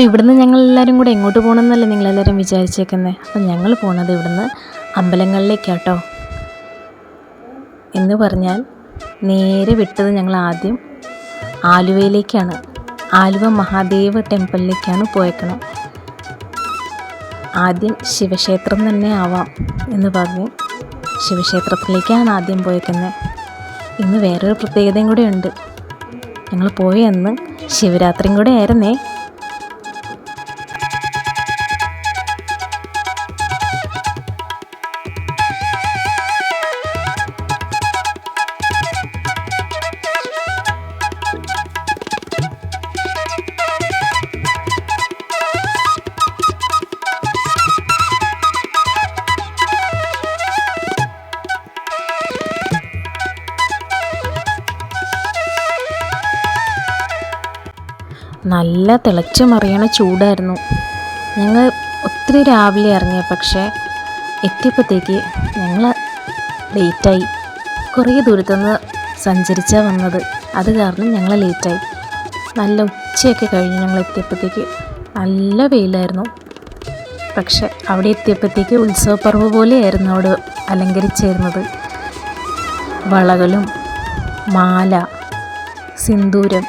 അപ്പോൾ ഇവിടുന്ന് ഞങ്ങളെല്ലാവരും കൂടെ എങ്ങോട്ട് പോകണമെന്നല്ലേ നിങ്ങളെല്ലാവരും വിചാരിച്ചേക്കുന്നത്. അപ്പം ഞങ്ങൾ പോണത് ഇവിടുന്ന് അമ്പലങ്ങളിലേക്കാട്ടോ. എന്ന് പറഞ്ഞാൽ നേരെ വിട്ടത് ഞങ്ങൾ ആദ്യം ആലുവയിലേക്കാണ്. ആലുവ മഹാദേവ ടെമ്പിളിലേക്കാണ് പോയേക്കണത്. ആദ്യം ശിവക്ഷേത്രം തന്നെ ആവാം എന്ന് പറഞ്ഞ് ശിവക്ഷേത്രത്തിലേക്കാണ് ആദ്യം പോയേക്കുന്നത്. ഇന്ന് വേറൊരു പ്രത്യേകതയും കൂടെ ഉണ്ട്. ഞങ്ങൾ പോയ അന്ന് ശിവരാത്രിയും കൂടെ ആയിരുന്നേ. നല്ല തിളച്ച് മറിയണ ചൂടായിരുന്നു. ഞങ്ങൾ ഒത്തിരി രാവിലെ ഇറങ്ങിയ, പക്ഷേ എത്തിയപ്പോഴത്തേക്ക് ഞങ്ങൾ ലേറ്റായി. കുറേ ദൂരത്തുനിന്ന് സഞ്ചരിച്ചാണ് വന്നത്. അത് കാരണം ഞങ്ങൾ ലേറ്റായി. നല്ല ഉച്ചയൊക്കെ കഴിഞ്ഞ് ഞങ്ങൾ എത്തിയപ്പോഴത്തേക്ക് നല്ല വെയിലായിരുന്നു. പക്ഷെ അവിടെ എത്തിയപ്പോഴത്തേക്ക് ഉത്സവപ്പറവ് പോലെയായിരുന്നു അവിടെ അലങ്കരിച്ചിരുന്നത്. വളകളും മാല, സിന്ദൂരം,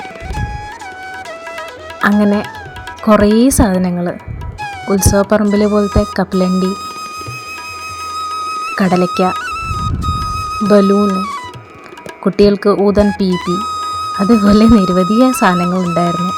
അങ്ങനെ കുറേ സാധനങ്ങൾ. ഉത്സവപ്പറമ്പിലെ പോലത്തെ കപ്പലണ്ടി, കടലയ്ക്ക, ബലൂൺ, കുട്ടികൾക്ക് ഊതൻ പീപ്പി, അതുപോലെ നിരവധി സാധനങ്ങളുണ്ടായിരുന്നു.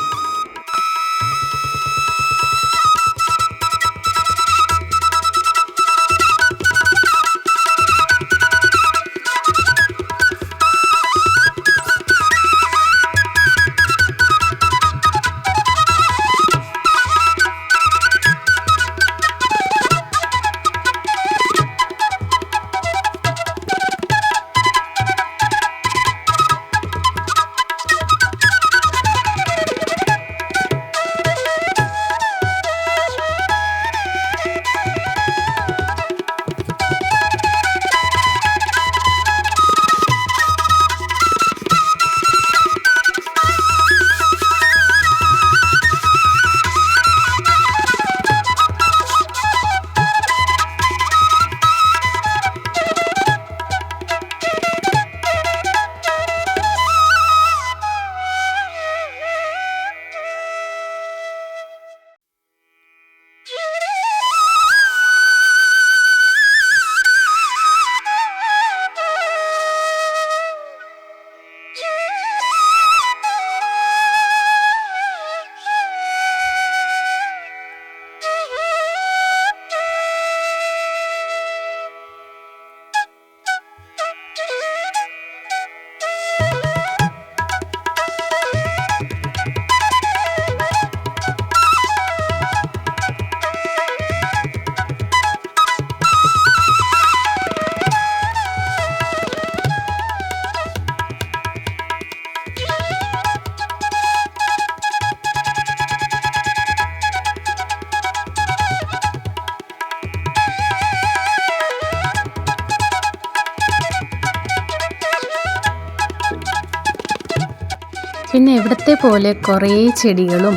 പിന്നെ ഇവിടുത്തെ പോലെ കുറേ ചെടികളും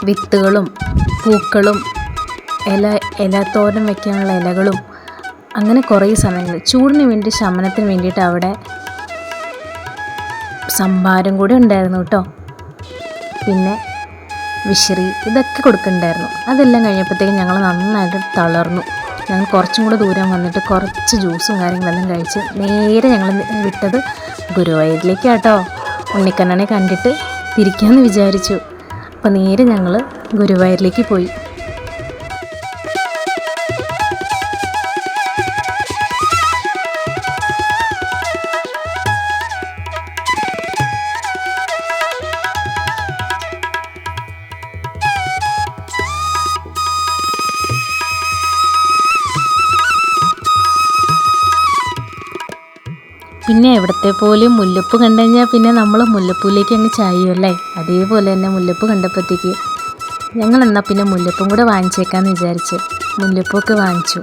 വിത്തുകളും പൂക്കളും ഇലത്തോരൻ വയ്ക്കാനുള്ള ഇലകളും അങ്ങനെ കുറേ സാധനങ്ങൾ ചൂടിന് വേണ്ടി, ശമനത്തിന് വേണ്ടിയിട്ട് അവിടെ സംഭാരം കൂടി ഉണ്ടായിരുന്നു കേട്ടോ. പിന്നെ വിശറി, ഇതൊക്കെ കൊടുക്കുന്നുണ്ടായിരുന്നു. അതെല്ലാം കഴിഞ്ഞപ്പോഴത്തേക്കും ഞങ്ങൾ നന്നായിട്ട് തളർന്നു. ഞങ്ങൾ കുറച്ചും കൂടെ ദൂരം വന്നിട്ട് കുറച്ച് ജ്യൂസും കാര്യങ്ങളെല്ലാം കഴിച്ച് നേരെ ഞങ്ങൾ വിട്ടത് ഗുരുവായൂരിലേക്കാട്ടോ. ഉണ്ണിക്കണ്ണനെ കണ്ടിട്ട് തിരിക്കാമെന്ന് വിചാരിച്ചു. അപ്പോൾ നേരെ ഞങ്ങൾ ഗുരുവായൂരിലേക്ക് പോയി. പിന്നെ എവിടത്തെ പോലെയും മുല്ലപ്പൂ കണ്ടു കഴിഞ്ഞാൽ പിന്നെ നമ്മൾ മുല്ലപ്പൂവിലേക്ക് അങ്ങ് ചായുമല്ലേ. അതേപോലെ തന്നെ മുല്ലപ്പൂ കണ്ടപ്പോഴത്തേക്ക് ഞങ്ങൾ എന്നാൽ പിന്നെ മുല്ലപ്പൂം കൂടെ വാങ്ങിച്ചേക്കാമെന്ന് വിചാരിച്ച് മുല്ലപ്പൂവൊക്കെ വാങ്ങിച്ചു.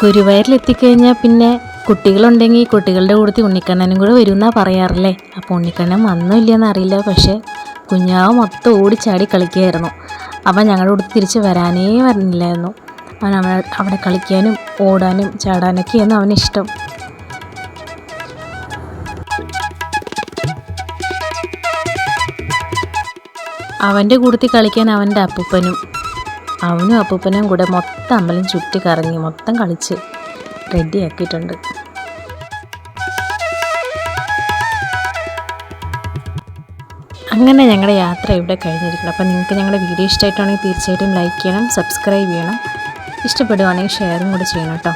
ഗുരുവായൂരിലെത്തിക്കഴിഞ്ഞാൽ പിന്നെ കുട്ടികളുണ്ടെങ്കിൽ കുട്ടികളുടെ കൂട്ടത്തിൽ ഉണ്ണിക്കണ്ണനും കൂടെ വരുമെന്നാണ് പറയാറില്ലേ. അപ്പോൾ ഉണ്ണിക്കണ്ണൻ വന്നില്ലെന്ന് അറിയില്ല, പക്ഷേ കുഞ്ഞാവ് മൊത്തം ഓടിച്ചാടി കളിക്കുകയായിരുന്നു. അവൻ ഞങ്ങളുടെ കൂടെ തിരിച്ച് വരാനേ പറഞ്ഞില്ലായിരുന്നു. അവൻ അവിടെ കളിക്കാനും ഓടാനും ചാടാനൊക്കെയായിരുന്നു അവനിഷ്ടം. അവൻ്റെ കൂട്ടത്തിൽ കളിക്കാൻ അവൻ്റെ അവനും അപ്പൂപ്പനും കൂടെ മൊത്തം അമ്പലം ചുറ്റി കറങ്ങി മൊത്തം കളിച്ച് റെഡിയാക്കിയിട്ടുണ്ട്. അങ്ങനെ ഞങ്ങളുടെ യാത്ര ഇവിടെ കഴിഞ്ഞിരിക്കണം. അപ്പോൾ നിങ്ങൾക്ക് ഞങ്ങളുടെ വീഡിയോ ഇഷ്ടമായിട്ടാണെങ്കിൽ തീർച്ചയായിട്ടും ലൈക്ക് ചെയ്യണം, സബ്സ്ക്രൈബ് ചെയ്യണം. ഇഷ്ടപ്പെടുവാണെങ്കിൽ ഷെയറും കൂടെ ചെയ്യണം കേട്ടോ.